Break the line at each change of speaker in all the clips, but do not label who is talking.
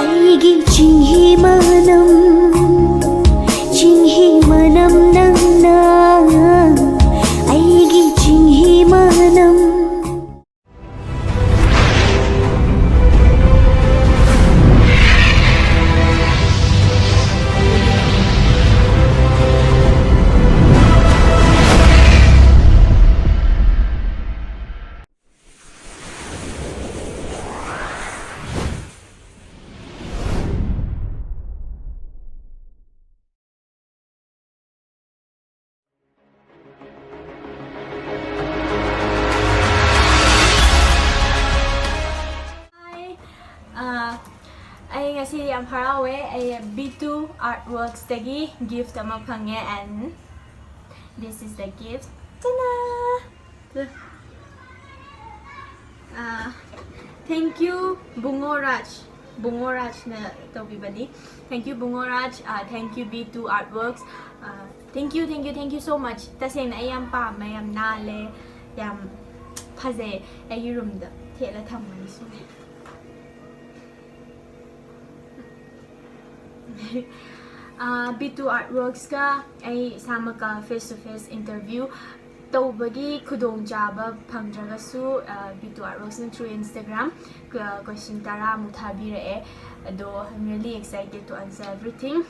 ꯑꯩꯒꯤ ꯆꯤꯡꯍꯤ ꯃꯅꯝ ꯅꯪꯅ ꯑꯩꯒꯤ ꯆꯤꯡꯍꯤ ꯃꯅꯝ
I ngasi yam harawe ay B2 Artworks tagi gift ama phange and this is the gift. Tada! Thank you Bungoraj na tawibadi. Thank you Bungoraj. Thank you B2 Artworks. Thank you so much. Taseng na ayam pa mayam nale yam phaze ay room da thela thamani so. B2 Artworks ka ay sama ka face-to-face interview tawbagi khudong jaba phangdragasu B2 Artworks na through Instagram question tara muthabire ado I'm really excited to answer everything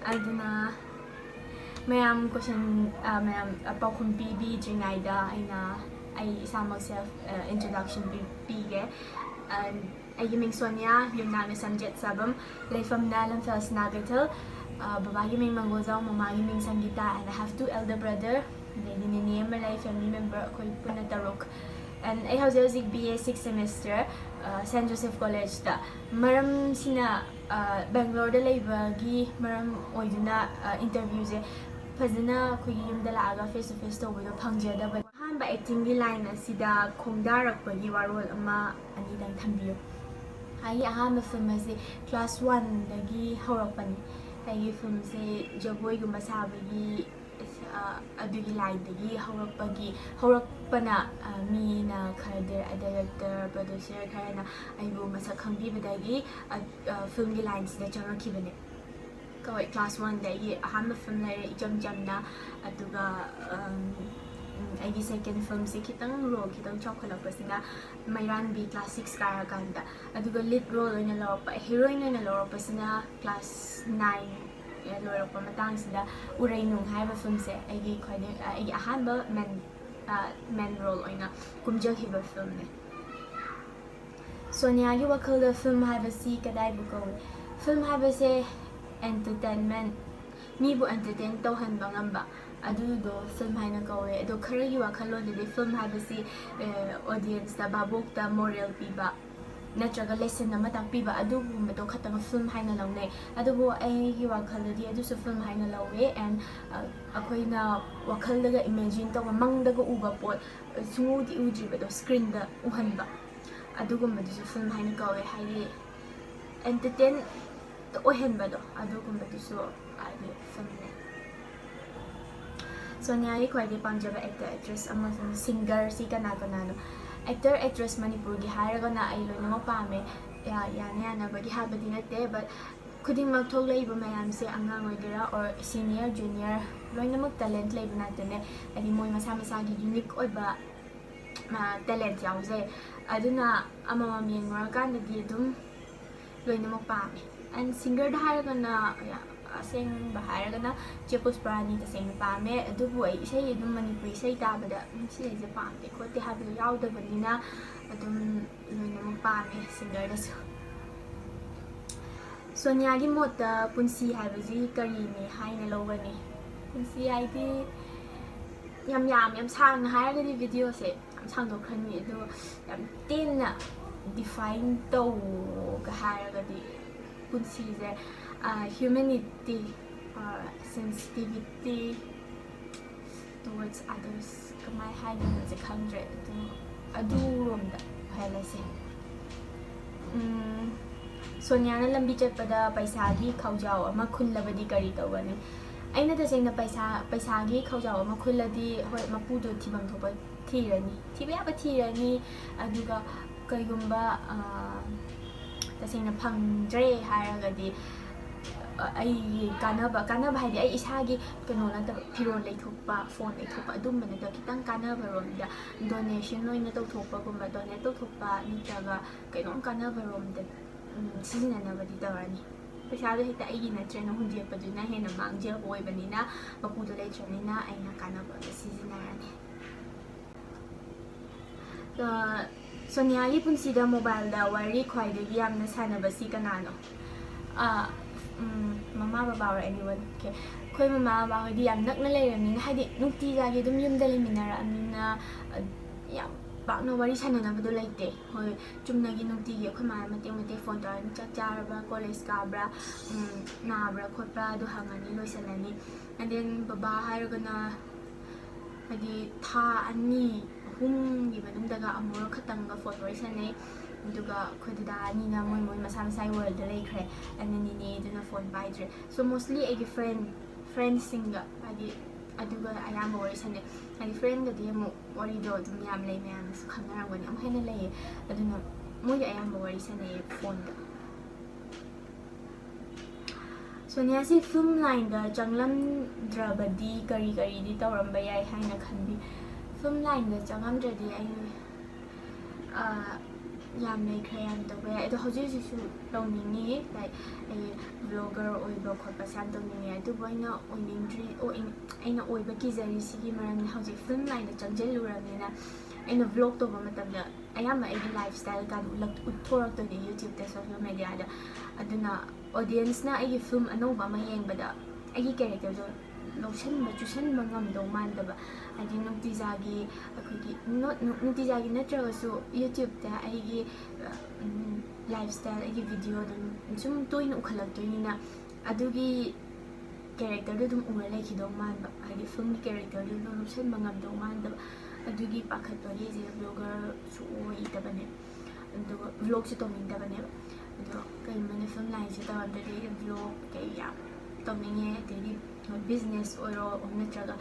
aduna mayam question mayam pakhum bb jingaida aina ai sama self introduction bige and I ming Sonia yumna na Sanjet Sabam Leifam Nalam Fels Nagatal Baba ming Mangozaw Mama ming Sangita and I have 2 elder brother Lady Nini Malay family member Koy Puna Tarok and I have Zilzik BA 6th semester St. Joseph College ta maram sina Bangalore da laibagi maram oiduna interview se fazana koy yumda laaga face to face tawbido phangjada ba hanba acting gi line asida khongdarakpagi warol ama ani dang thambiyo ai ahama film ase class 1 dagi haurakpani ai film se jaboi guma sabagi adugi line dagi haurakpana mi na khade director producer kharana aibu masak khangbi badagi film gi line sida changakibane kawai class 1 dagi ahama film lare ijam jamna aduga I second film se kitang role kitang chokhalapasina Mayran B class 6 kara kanda aduga lead role oina lawpa heroine oina lawpasina class 9 lawpa matang sida Urainung haiba film se aigi khwade aigi ahamba man role oina kumjal hiba film ne Sonia gi wakal da film haiba si kadai bu ko film haiba se entertainment mi bu entertain tawhan bangamba adudo film haina kawe ado kharagi wakhalon de film habasi audience da babok da moral piba natraga lesson na matakpiba adugumba to khatang film haina lawnai adubo ai gi wakhaladi adu su film haina lawe and akoina wakhaldaga imagine to mangdaga uba pot sungudi ujiba do screen da uhanba adugumba du film haina kawe hayi entertain to ohenba do adugumba du su ai film Sonia gi khwai pamjaba actor actress amazon singer si kana no actor actress Manipur gi haraga na ai loina pame yana bagi habadi nate but khuding mak thok leiba mayam se angang oigera or senior junior loina mak talent leiba natane ani moi masa masa gi unique oiba talent yawje aduna amama mengora kan di dum loina mak pame and singer da haraga na aseng baharaga na Chepus Prani ta seng pame adubu ai isai adum Manipuri sai tabada si je pamte khote hablu yaudabadina adum loina mak pame singer da so Sonia gi mota punsi haibaji kari ne haina logani punsi aidi yam sang haraga di video se yam sang do khani do yam tenna define to ga haraga di punsi je humanity or sensitivity towards others kamai haina je khangre to adu romda hailase Sonia na lambi chatpada paisa gi khawjaw ama khullabadi kari tawani aina ta sengna paisa gi khawjaw ama khulladi hoi mapudo thibam thoba thirani thiba ba thirani aduga kaigumba ꯇꯁꯦꯡꯅ ꯐꯪꯗ꯭ꯔꯦ ꯍꯥꯏꯔꯒꯗꯤ ꯑꯩꯒꯤ ꯀꯥꯟꯅꯕ ꯍꯥꯏꯗꯤ ꯑꯩ ꯏꯁꯥꯒꯤ ꯀꯩꯅꯣ ꯅꯠꯇꯕ ꯐꯤꯔꯣꯜ ꯂꯩꯊꯣꯛꯄ ꯐꯣꯟ ꯂꯩꯊꯣꯛꯄ ꯑꯗꯨꯝꯕ ꯅꯠꯇꯕ ꯈꯤꯇꯪ ꯀꯥꯟꯅꯕꯔꯣꯝꯗ ꯗꯣꯅꯦꯁꯟ ꯑꯣꯏꯅ ꯇꯧꯊꯣꯛꯄꯒꯨꯝꯕ ꯗꯣꯅꯦꯠ ꯇꯧꯊꯣꯛꯄ ꯅꯠꯇ꯭ꯔꯒ ꯀꯩꯅꯣꯝ ꯀꯥꯟꯅꯕꯔꯣꯝꯗ ꯁꯤꯖꯤꯟꯅꯅꯕꯗꯤ ꯇꯧꯔꯅꯤ ꯄꯩꯁꯥꯗꯣ ꯍꯦꯛꯇ ꯑꯩꯒꯤ ꯅꯠꯇ꯭ꯔꯦꯅ ꯍꯨꯟꯗꯣꯛꯄꯗꯨꯅ ꯍꯦꯟꯅ ꯃꯥꯡꯖꯕ ꯑꯣꯏꯕꯅꯤꯅ ꯃꯄꯨꯗꯣ ꯂꯩꯇ꯭ꯔꯕꯅꯤ나 ꯑꯩꯅ ꯀꯥꯟꯅꯕꯗ ꯁꯤꯖꯤꯟꯅꯔꯅꯤ ꯁꯣꯅꯤꯌꯥꯒꯤ ꯄꯨꯟꯁꯤꯗ ꯃꯣꯕꯥꯏꯜꯗ ꯋꯥꯔꯤ ꯈ꯭ꯋꯥꯏꯗꯒꯤ ꯌꯥꯝꯅ ꯁꯥꯟꯅꯕꯁꯤ ꯀꯅꯥꯅꯣ ꯃꯃꯥ ꯕꯕꯥ ꯑꯣꯔ ꯑꯦꯅꯤꯋꯟ ꯑꯣꯀꯦ ꯑꯩꯈꯣꯏ ꯃꯃꯥ ꯕꯕꯥ ꯍꯣꯏꯗꯤ ꯌꯥꯝ ꯅꯛꯅ ꯂꯩꯔꯕꯅꯤꯅ ꯍꯥꯏꯗꯤ ꯅꯨꯡꯇꯤꯖꯥꯒꯤ ꯑꯗꯨꯝ ꯌꯨꯝꯗ ꯂꯩꯃꯤꯟꯅꯔꯛꯑꯕꯅꯤꯅ ꯌꯥꯝ ꯄꯥꯛꯅ ꯋꯥꯔꯤ ꯁꯥꯟꯅꯅꯕꯗꯣ ꯂꯩꯇꯦ ꯍꯣꯏ ꯆꯨꯝꯅꯒꯤ ꯅꯨꯡꯇꯤꯒꯤ ꯑꯩꯈꯣꯏ ꯃꯥꯅ ꯃꯇꯦꯛ ꯐꯣꯟ ꯇꯧꯔꯅꯤ ꯆꯥꯛ ꯆꯥꯔꯕ꯭ꯔꯥ ꯀꯣꯂꯦꯖ ꯀꯥꯕ꯭ꯔꯥ ꯅꯥꯕ꯭ꯔꯥ ꯈꯣꯠꯄ꯭ꯔꯥ ꯑꯗꯨ ꯍꯪꯉꯅꯤ ꯂꯣꯏꯁꯤꯜꯂꯅꯤ and then ꯕꯕꯥ ꯍꯥꯏꯔꯒꯅ ꯍꯥꯏꯗꯤ ꯊꯥ 2-3ꯒꯤ ꯃꯅꯨꯡꯗꯒ ꯑꯃꯨꯔꯛ ꯈꯛꯇꯪꯒ ꯐꯣꯟ ꯋꯥꯔꯤ ꯁꯥꯟꯅꯩ ꯑꯗꯨꯒ ꯑꯩꯈꯣꯏ ꯗꯗꯥ ꯑꯅꯤꯅ ꯃꯣꯏ ꯃꯁꯥ ꯃꯁꯥꯒꯤ ꯋꯥꯔꯜꯗ ꯂꯩꯈ꯭ꯔꯦ and ꯅꯤꯅꯦ ꯑꯗꯨꯅ ꯐꯣꯟ ꯄꯥꯏꯗ꯭ꯔꯦ so mostly ꯑꯩꯒꯤ ꯐ꯭ꯔꯦꯟꯁꯤꯡꯒ ꯍꯥꯏꯗꯤ ꯑꯗꯨꯒ ꯑꯌꯥꯝꯕ ꯋꯥꯔꯤ ꯁꯥꯟꯅꯩ ꯍꯥꯏꯗꯤ ꯐ꯭ꯔꯦꯟꯒꯗꯤ ꯑꯃꯨꯛ ꯋꯥꯔꯤꯗꯣ ꯑꯗꯨꯝ ꯌꯥꯝ ꯂꯩ ꯃꯌꯥꯝꯅꯁꯨ ꯈꯪꯅꯔꯝꯒꯅꯤ ꯑꯃꯨꯛ ꯍꯦꯟꯅ ꯂꯩꯌꯦ ꯑꯗꯨꯅ ꯃꯣꯏꯒ ꯑꯌꯥꯝꯕ ꯋꯥꯔꯤ ꯁꯥꯟꯅꯩꯌꯦ ꯐꯣꯟꯗ ꯁꯣꯅꯤꯌꯥꯁꯤ ꯐꯤꯜꯝ ꯂꯥꯏꯟꯗ ꯆꯪꯂꯝꯗ꯭ꯔꯕꯗꯤ ꯀꯔꯤꯗꯤ ꯇꯧꯔꯝꯕ ꯌꯥꯏ ꯍꯥꯏꯅ ꯈꯟꯕꯤ ꯐꯤꯜꯝ ꯂꯥꯏꯟꯗ ꯆꯪꯉꯝꯗ꯭ꯔꯗꯤ ꯑꯩ ꯌꯥꯝ ꯂꯩꯈ꯭ꯔꯦ ꯌꯥꯝ ꯇꯧꯕ ꯌꯥꯏ ꯑꯗꯣ ꯍꯧꯖꯤꯛꯁꯨ ꯇꯧꯅꯤꯡꯉꯤ ꯂꯥꯏꯛ ꯑꯩ ꯕ꯭ꯂꯣꯒꯔ ꯑꯣꯏꯕ ꯈꯣꯠꯄꯁꯦ ꯌꯥꯝ ꯇꯧꯅꯤꯡꯉꯦ ꯑꯗꯨꯕꯨ ꯑꯩꯅ ꯑꯩꯅ ꯑꯣꯏꯕ ꯀꯤꯖꯔꯤꯁꯤꯒꯤ ꯃꯔꯝꯗꯤ ꯍꯧꯖꯤꯛ ꯐꯤꯜꯝ ꯂꯥꯏꯟꯗ ꯆꯪꯁꯤꯜꯂꯨꯔꯕꯅꯤꯅ ꯑꯩꯅ ꯚ꯭ꯂꯣꯛ ꯇꯧꯕ ꯃꯇꯝꯗ ꯑꯌꯥꯝꯕ ꯑꯩꯒꯤ ꯂꯥꯏꯐ ꯁ꯭ꯇꯥꯏꯜ ꯀꯥꯟꯗ ꯎꯠꯊꯣꯔꯛꯇꯣꯏꯅꯤ ꯌꯨꯇ꯭ꯌꯨꯕꯇ ꯁꯣꯁꯤꯌꯦꯜ ꯃꯦꯗꯤꯌꯥꯗ ꯑꯗꯨꯅ ꯑꯣꯗꯤꯌꯟꯁꯅ ꯑꯩꯒꯤ ꯐꯤꯜꯝ ꯑꯅꯧꯕ ꯑꯃ ꯌꯦꯡꯕꯗ ꯑꯩꯒꯤ ꯀꯦꯔꯦꯛꯇꯔꯗꯣ ꯆꯨꯁꯟꯕ ꯉꯝꯗꯧ ꯃꯥꯟꯗꯕ ꯍꯥꯏꯗꯤ ꯅꯨꯡꯇꯤꯖꯥꯒꯤ ꯑꯩꯈꯣꯏꯒꯤ ꯅꯨꯡꯇꯤꯖꯥꯒꯤ ꯅꯠꯇ꯭ꯔꯒꯁꯨ ꯌꯨꯇ꯭ꯌꯨꯕꯇ ꯑꯩꯒꯤ ꯂꯥꯏꯐ ꯁ꯭ꯇꯥꯏꯜ ꯑꯩꯒꯤ ꯚꯤꯗꯤꯑꯣ ꯑꯗꯨꯝ ꯁꯨꯝ ꯇꯣꯏꯅ ꯎꯈꯠꯂꯛꯇꯣꯏꯅꯤꯅ ꯑꯗꯨꯒꯤ ꯀꯦꯔꯦꯛꯇꯔꯗꯣ ꯑꯗꯨꯝ ꯎꯔ ꯂꯩꯈꯤꯗꯧ ꯃꯥꯟꯕ ꯍꯥꯏꯗꯤ ꯐꯤꯜꯝꯒꯤ ꯀꯦꯔꯦꯛꯇꯔꯗꯣ ꯑꯗꯨꯝ ꯂꯨꯞꯁꯟꯕ ꯉꯝꯗꯧ ꯃꯥꯟꯗꯕ ꯑꯗꯨꯒꯤ ꯄꯥꯈꯠꯄꯒꯤꯁꯦ ꯕ꯭ꯂꯣꯒꯔꯁꯨ ꯑꯣꯏꯗꯕꯅꯦ ꯑꯗꯨꯒ ꯚ꯭ꯂꯣꯒꯁꯨ ꯇꯧꯅꯤꯡꯗꯕꯅꯦꯕ ꯑꯗꯣ ꯀꯩꯒꯨꯝꯕꯅ ꯐꯤꯜꯝ ꯂꯥꯏꯟꯁꯦ ꯇꯧꯔꯝꯗ꯭ꯔꯗꯤ ꯑꯩ ꯚ꯭ꯂꯣꯒ ꯀꯩ ꯌꯥꯝ ꯇꯧꯅꯤꯡꯉꯦ ꯑꯗꯩꯗꯤ ꯕꯤꯖꯤꯅꯦꯁ ꯑꯣꯏꯔꯣ ꯅꯠꯇ꯭ꯔꯒ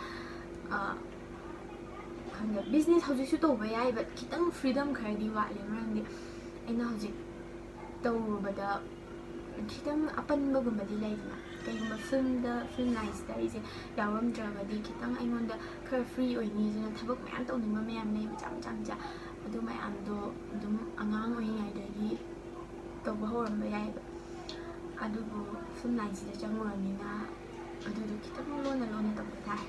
ꯈꯪꯗꯦ ꯕꯤꯖꯤꯅꯦꯁ ꯍꯧꯖꯤꯛꯁꯨ ꯇꯧꯕ ꯌꯥꯏꯕ ꯈꯤꯇꯪ ꯐ꯭रीडꯝ ꯈꯔꯗꯤ ꯋꯥꯠꯂꯦ ꯃꯔꯝꯗꯤ ꯑꯩꯅ ꯍꯧꯖꯤꯛ ꯇꯧꯔꯨꯕꯗ खितंग अपनबगुम्बदी लेदना कईगुम्बा फिल्म लाइन्सदा अइसे यावरमद्रगदी खितंग अइंगोंदा खर फ्री ओइनीजना थबक मयाम तौनिंगबा मयाम लेइ मचा अदु मयामदो अदुम अंगांग ओइङाइदगी तौबा हौरमबा याइबा अदुबु फिल्म लाइन्सदा चंगुरनिना अदुदु खितंग लोना तौबा ताइ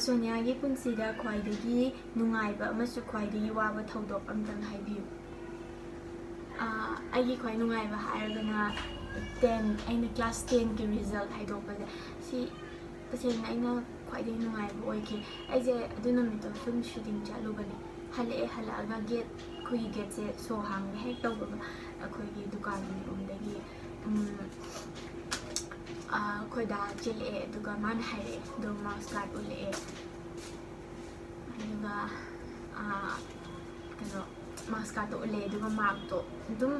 सोनियागी पुंसीदा ख्वाइदगी नुंगाइबा अमसु ख्वाइदगी वाबा थौदोक अमतंग हाइबियु आइगी ख्वाइ नुंगाइबा हाइरगना 10 अइना क्लास 10 की रिजल्ट हाइदोकबदे सी तसेंगना अइना ख्वाइदगी नुंगाइबा ओइखि अइजे अदु नमितो फिल्म शूटिंग चलुबने हलागा गेट खुई गेट से सो हांग हेक तौबा अखोइगी दुकान रोमदगी खोइदा चिले दुगा मान हाइरे दो मार्क्स कार्ड उले दुगा कनो मार्क्स कार्ड तो उले दुगा मार्क तो दुम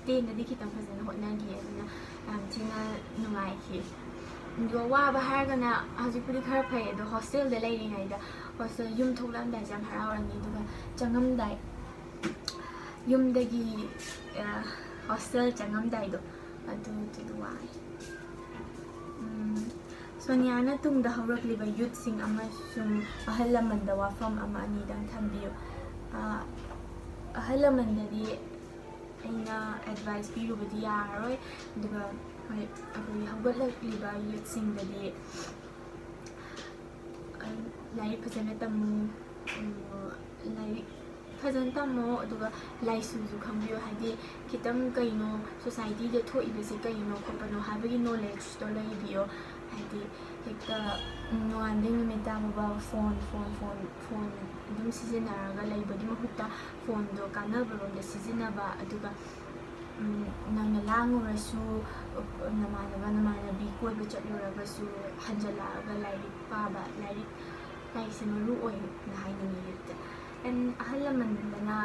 तेनदि खितंग फजन होटनागी अदुना याम थिना नुंगाइखि दुगा वाबा हारगना हजिपुदि खर फै दो हॉस्टल दे लेरिङाइदा हॉस्टल युम थोलामदाइ जाम हरावरनि दुगा चंगमदाइ युमदगी हॉस्टल चंगमदाइ दो अदु वाइ सोनियाना तुंगदा हौरक्लिबा यूथ सिंग अमसुंग अहल लमनदा वाफम अमा अनिदंग थंबियु अहल लमनददी अइना एडवाइस पिरुबदी यारोय दुगा होय अखोइ हौगतलक्लिबा यूथ सिंगददी लाइक फजना तमु लाइक फजन तमो अदुगा लाइसुजु खंबियो हाइदि खितंग कइनो सोसाइटी दे थोइबसे कइनो खोपनो हाबगी नॉलेज तो लइबियो हाइदि हेक्ता नोआंदे नुमिता मोबाइल फोन अदुम सिजनारगा लइबगी महुत्ता फोन दो कानबरोंदे सिजनाबा अदुगा नंगना लांगुरसु नमानबी कोइबा चटलुरगसु हंजलागा लाइरिक पाबा लाइरिक मरु ओइ ना हाइनिंगिते एन अहल लमनदना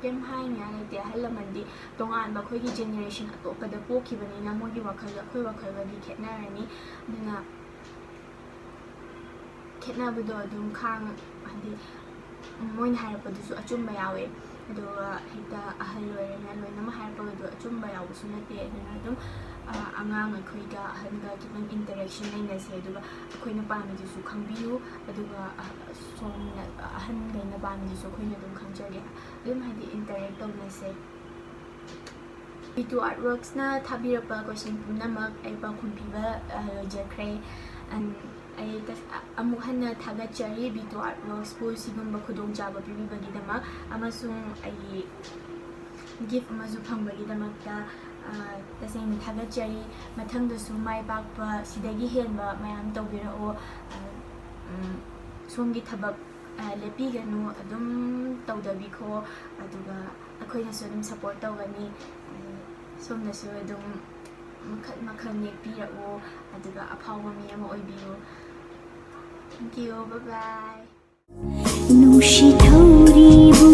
केम हाइनिया लेते अहल लमनदि तोंगानबा खोइगी जेनेरेशन अतोपदा पोखिबनिना मोगी वखल अखोइ वखलगदि खेतनारनी दुना खेतनाबदो अदुम खांग हादि मोइन हाइरपदुसु अचुम्बा यावे ꯑꯗꯨꯒ ꯍꯦꯛꯇ ꯑꯍꯜ ꯑꯣꯏꯔꯦꯅ ꯂꯣꯏꯅꯃꯛ ꯍꯥꯏꯔꯛꯄꯒꯗꯣ ꯑꯆꯨꯝꯕ ꯌꯥꯎꯕꯁꯨ ꯅꯠꯇꯦ ꯑꯗꯨꯅ ꯑꯗꯨꯝ ꯑꯉꯥꯡ ꯑꯩꯈꯣꯏꯒ ꯑꯍꯟꯒ ꯈꯤꯇꯪ ꯏꯟꯇꯔꯦꯛꯁꯟ ꯂꯩꯅꯁꯦ ꯑꯗꯨꯒ ꯑꯩꯈꯣꯏꯅ ꯄꯥꯝꯃꯤꯗꯨꯁꯨ ꯈꯪꯕꯤꯌꯨ ꯑꯗꯨꯒ ꯁꯣꯝꯅ ꯑꯍꯟꯈꯩꯅ ꯄꯥꯝꯃꯤꯗꯨꯁꯨ ꯑꯩꯈꯣꯏꯅ ꯑꯗꯨꯝ ꯈꯪꯖꯒꯦ ꯑꯗꯨꯝ ꯍꯥꯏꯗꯤ ꯏꯟꯇꯔꯦꯛ ꯇꯧꯅꯁꯦ B2 Artworksꯅ ꯊꯥꯕꯤꯔꯛꯄ ꯀꯣꯏꯁꯟ ꯄꯨꯝꯅꯃꯛ ꯑꯩ ꯄꯥꯎꯈꯨꯝ ꯄꯤꯕ ꯂꯣꯏꯖꯈ꯭ꯔꯦ ꯑꯩ ꯑꯃꯨꯛ ꯍꯟꯅ ꯊꯥꯒꯠꯆꯔꯤ B2 Artworksꯄꯨ ꯁꯤꯒꯨꯝꯕ ꯈꯨꯗꯣꯡꯆꯥꯕ ꯄꯤꯕꯤꯕꯒꯤꯗꯃꯛ ꯑꯃꯁꯨꯡ ꯑꯩꯒꯤ ꯒꯤꯐ ꯑꯃꯁꯨ ꯐꯪꯕꯒꯤꯗꯃꯛꯇ ꯇꯁꯦꯡꯅ ꯊꯥꯒꯠꯆꯔꯤ ꯃꯊꯪꯗꯁꯨ ꯃꯥꯏ ꯄꯥꯛꯄ ꯁꯤꯗꯒꯤ ꯍꯦꯟꯕ ꯃꯌꯥꯝ ꯇꯧꯕꯤꯔꯛꯑꯣ ꯁꯣꯝꯒꯤ ꯊꯕꯛ ꯂꯦꯞꯄꯤꯒꯅꯨ ꯑꯗꯨꯝ ꯇꯧꯗꯕꯤꯈꯣ ꯑꯗꯨꯒ ꯑꯩꯈꯣꯏꯅꯁꯨ ꯑꯗꯨꯝ ꯁꯞꯄꯣꯔꯠ ꯇꯧꯒꯅꯤ ꯁꯣꯝꯅꯁꯨ ꯑꯗꯨꯝ ꯃꯈꯜ ꯃꯈꯜ ꯌꯦꯛꯄꯤꯔꯛꯎ ꯑꯗꯨꯒ ꯑꯐꯥꯎꯕ ꯃꯤ ꯑꯃ ꯑꯣꯏꯕꯤꯌꯨ ꯊꯦꯡꯛ ꯌꯨ ꯕꯥꯏ ꯕꯥꯏ
ꯅꯨꯡꯁꯤ ꯊꯧꯔꯤꯕꯨ